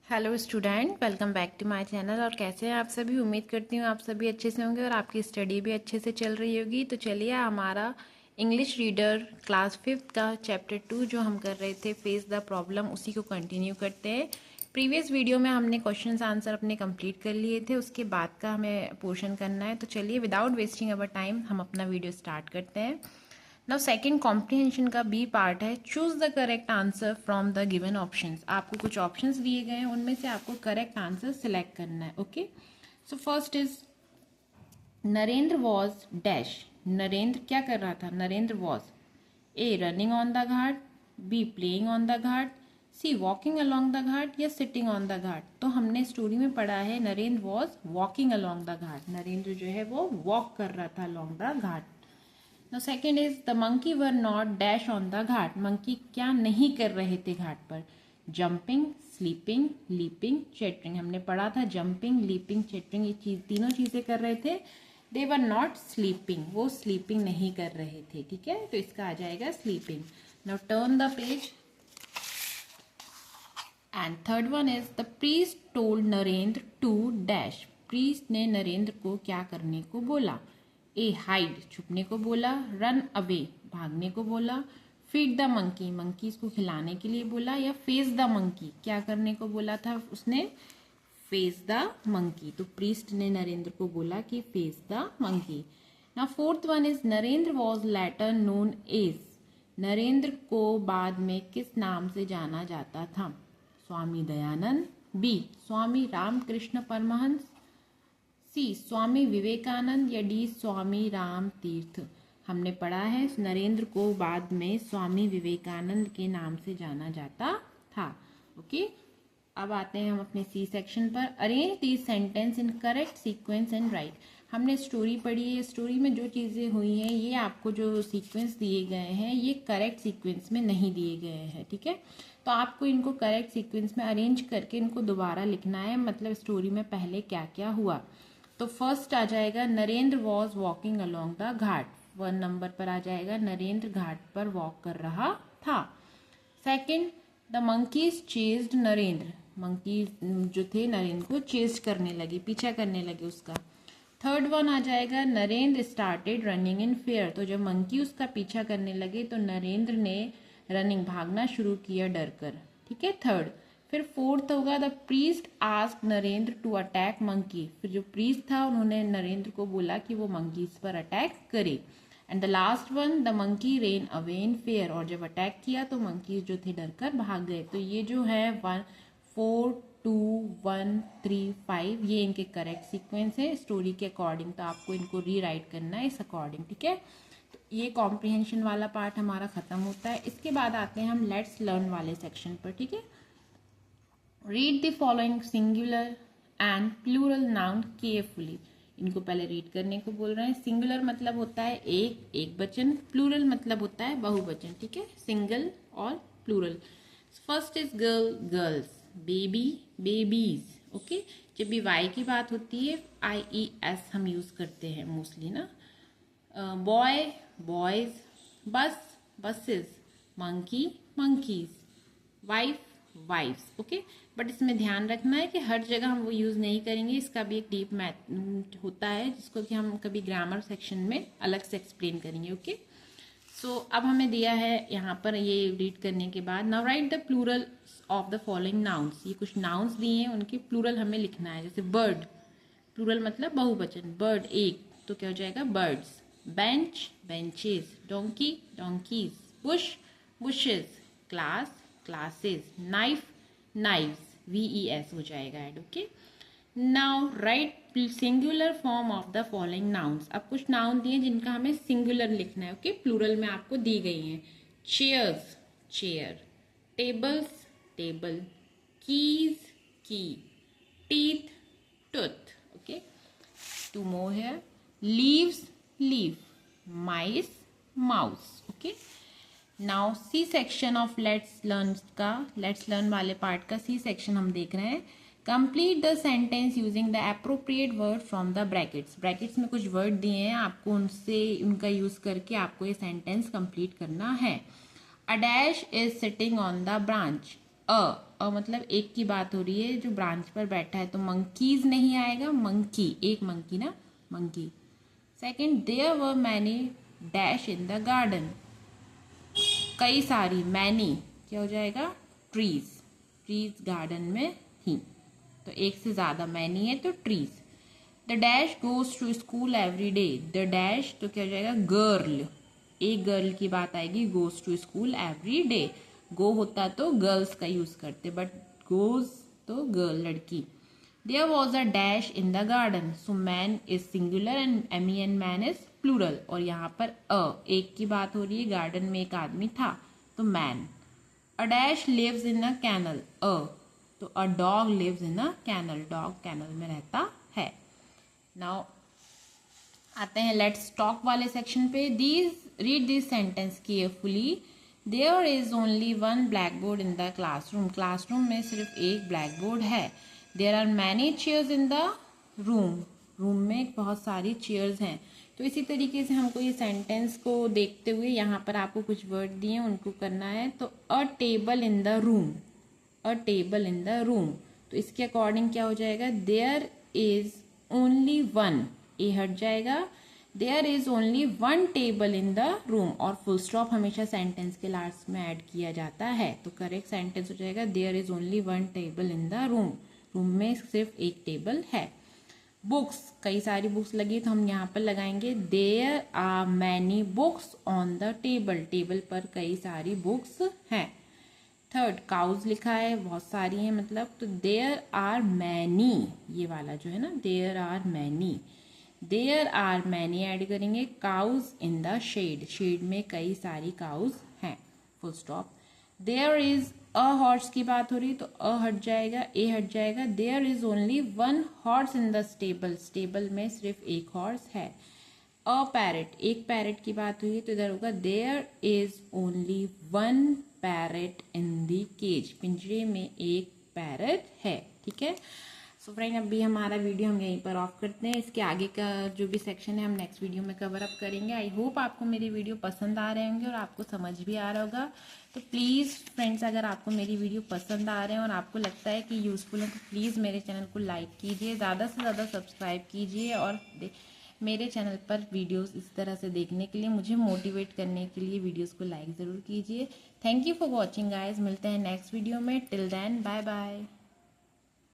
Hello student, welcome back to my channel. और कैसे हैं आप सभी? उम्मीद करती हूँ आप सभी अच्छे से होंगे और आपकी स्टडी भी अच्छे से चल रही होगी। तो चलिए, हमारा इंग्लिश रीडर क्लास 5th का चैप्टर 2 जो हम कर रहे थे, फेस द प्रॉब्लम, उसी को कंटिन्यू करते हैं। प्रीवियस वीडियो में हमने क्वेश्चंस आंसर अपने कंप्लीट कर लिए थे, उसके बाद का हमें पोर्शन करना है। तो चलिए, विदाउट वेस्टिंग अवर टाइम हम अपना वीडियो स्टार्ट करते हैं। नाउ सेकंड कॉम्प्रिहेंशन का बी पार्ट है, choose the correct answer from the given options. आपको कुछ ऑप्शंस दिए गए हैं, उनमें से आपको करेक्ट आंसर सिलेक्ट करना है। Okay, so first is Narendra was dash. Narendra क्या कर रहा था? Narendra was A running on the ghat, B playing on the ghat, C walking along the ghat, या सिटिंग ऑन द घाट। तो हमने स्टोरी में पढ़ा है Narendra was walking along the ghat. Narendra जो है वो वॉक कर रहा था along the ghat. Now second is the monkey were not dash on the Ghat. Monkey क्या नहीं कर रहे थे घाट पर? Jumping, sleeping, leaping, chattering. हमने पढ़ा था जंपिंग, लीपिंग, चैटरिंग, ये चीज तीनों चीजें कर रहे थे। दे वर नॉट स्लीपिंग, वो स्लीपिंग नहीं कर रहे थे। ठीक है, तो इसका आ जाएगा sleeping. Now turn the page and third one is the priest told Narendra to dash. Priest ने नरेंद्र को क्या करने को बोला? ए हाइड, छुपने को बोला, रन अवे, भागने को बोला, फीड द मंकी, मंकीज को खिलाने के लिए बोला, या फेस द मंकी, क्या करने को बोला था उसने? Face the monkey. तो प्रीस्ट ने नरेंद्र को बोला कि face the monkey. Now fourth one is Narendra was later known as. Narendra को बाद में किस नाम से जाना जाता था? स्वामी दयानंद, बी स्वामी रामकृष्ण परमहंस, सी स्वामी विवेकानंद, या डी स्वामी राम तीर्थ। हमने पढ़ा है नरेंद्र को बाद में स्वामी विवेकानंद के नाम से जाना जाता था। ओके, अब आते हैं हम अपने सी सेक्शन पर। Arrange these sentence in correct sequence and right. हमने स्टोरी पढ़ी है, स्टोरी में जो चीज़ें हुई हैं, ये आपको जो सीक्वेंस दिए गए हैं, ये करेक्ट सीक्वेंस में नहीं दिए गए हैं। ठीक है, तो आपको इनको करेक्ट सीक्वेंस में अरेंज करके इनको दोबारा लिखना है, मतलब स्टोरी में पहले क्या क्या हुआ। तो फर्स्ट आ जाएगा Narendra was walking along the Ghat. 1 number पर आ जाएगा नरेंद्र घाट पर वॉक कर रहा था। Second, the monkeys chased Narendra. Monkey जो थे नरेंद्र को चेज करने लगे, पीछा करने लगे उसका। थर्ड वन आ जाएगा Narendra started running in fair. तो जब मंकी उसका पीछा करने लगे तो नरेंद्र ने रनिंग, भागना शुरू किया डर कर। ठीक है, थर्ड। फिर फोर्थ होगा the priest asked Narendra to attack monkey. फिर जो प्रीस्ट था उन्होंने नरेंद्र को बोला कि वो मंकीज पर अटैक करे। And the last one the monkey rain away in fair. और जब अटैक किया तो मंकीज जो थे डरकर भाग गए। तो ये जो है 1 4 2 1 3 5 ये इनके करेक्ट सीक्वेंस है स्टोरी के अकॉर्डिंग। तो आपको इनको रीराइट करना है इस अकॉर्डिंग। ठीक है, तो ये कॉम्प्रिहेंशन वाला पार्ट हमारा खत्म होता है। इसके बाद आते हैं हम लेट्स लर्न वाले सेक्शन पर। ठीक है, read the following singular and plural noun carefully. इनको पहले रीड करने को बोल रहे हैं। सिंगुलर मतलब होता है एक वचन, प्लूरल मतलब होता है बहुवचन। ठीक है, सिंगल और plural. First is girl, girls, baby, babies. Okay, जब भी वाई की बात होती है IES हम यूज करते हैं मोस्टली ना। Boy, boys, bus, buses, monkey, monkeys, wife, wifes. Okay, but इसमें ध्यान रखना है कि हर जगह हम वो यूज नहीं करेंगे। इसका भी एक डीप मैथ होता है जिसको कि हम कभी ग्रामर सेक्शन में अलग से एक्सप्लेन करेंगे। ओके, सो अब हमें दिया है यहाँ पर ये रीड करने के बाद, now write the plural of the following nouns. ये कुछ नाउन्स दिए हैं, उनके प्लूरल हमें लिखना है। जैसे बर्ड, प्लूरल मतलब बहुवचन, बर्ड एक, तो क्या हो जाएगा? Birds. Bench, benches, donkey, donkey's, Bush, bushes, class, classes, knife, knives, VES हो जाएगा add. Okay, now right singular form of the following nouns. अब कुछ नाउन दिए जिनका हमें सिंगुलर लिखना है। ओके, प्लूरल में आपको दी गई हैं। Chairs, chair, tables, table, keys, key, teeth, tooth. Okay, two more here, leaves, leaf, mice, mouse. Okay, now C section of let's learn का, लेट्स लर्न वाले पार्ट का सी सेक्शन हम देख रहे हैं। Complete the sentence using the appropriate word from the brackets. Brackets में कुछ word दिए हैं, आपको उनसे उनका यूज करके आपको ये सेंटेंस कंप्लीट करना है। A dash is sitting on the branch. मतलब एक की बात हो रही है जो ब्रांच पर बैठा है, तो मंकीज नहीं आएगा, मंकी, एक मंकी ना, monkey. Second, there were many dash in the garden, कई सारी, मैनी क्या हो जाएगा, ट्रीज, ट्रीज गार्डन में थी, तो एक से ज्यादा मैनी है तो trees. The dash goes to school every day, the dash तो क्या हो जाएगा, गर्ल, एक गर्ल की बात आएगी, goes to school every day, go होता तो गर्ल्स का यूज करते, बट गोज तो गर्ल, लड़की। There was a dash in the garden, so man is singular and MEN man is plural, और यहाँ पर एक की बात हो रही है, गार्डन में एक आदमी था तो man. A dash lives in a kennel, तो a dog lives in a kennel, dog kennel में रहता है। नाउ आते हैं लेट्स टॉक वाले सेक्शन पे। Read this sentence carefully. There is only one blackboard in the classroom, classroom में सिर्फ एक ब्लैक बोर्ड है। There are many chairs in the room, room में बहुत सारी चेयर्स हैं। तो इसी तरीके से हमको ये सेंटेंस को देखते हुए यहाँ पर आपको कुछ वर्ड दिए उनको करना है। तो a table in the room, a table in the room, तो इसके अकॉर्डिंग क्या हो जाएगा, there is only one, a हट जाएगा, there is only one table in the room, और फुल स्टॉप हमेशा सेंटेंस के लास्ट में ऐड किया जाता है, तो करेक्ट सेंटेंस हो जाएगा there is only one table in the room, room में सिर्फ एक टेबल है। बुक्स, कई सारी बुक्स लगी तो हम यहाँ पर लगाएंगे there are many books on the table, table पर कई सारी बुक्स हैं। थर्ड, काउज लिखा है, बहुत सारी हैं मतलब, तो देयर आर मैनी, ये वाला जो है ना, there are many, there are many add करेंगे, cows in the shed, shed में कई सारी काउज हैं, full stop. There is a horse की बात हो रही तो अ हट जाएगा, ए हट जाएगा, there is only one horse in the stable, stable में सिर्फ एक हॉर्स है। अ पैरेट, एक पैरेट की बात हुई तो इधर होगा there is only one parrot in the cage, पिंजरे में एक पैरेट है, ठीक है। सो फ्रेंड, अभी हमारा वीडियो हम यहीं पर ऑफ करते हैं, इसके आगे का जो भी सेक्शन है हम नेक्स्ट वीडियो में कवर अप करेंगे। आई होप आपको मेरी वीडियो पसंद आ रहे होंगे और आपको समझ भी आ रहा होगा। तो प्लीज़ फ्रेंड्स, अगर आपको मेरी वीडियो पसंद आ रहे हैं और आपको लगता है कि यूज़फुल है तो प्लीज़ मेरे चैनल को लाइक कीजिए, ज़्यादा से ज़्यादा सब्सक्राइब कीजिए, और मेरे चैनल पर वीडियोस इस तरह से देखने के लिए, मुझे मोटिवेट करने के लिए वीडियोस को लाइक ज़रूर कीजिए। Thank you for watching guys, मिलते हैं नेक्स्ट वीडियो में, टिल देन बाय बाय।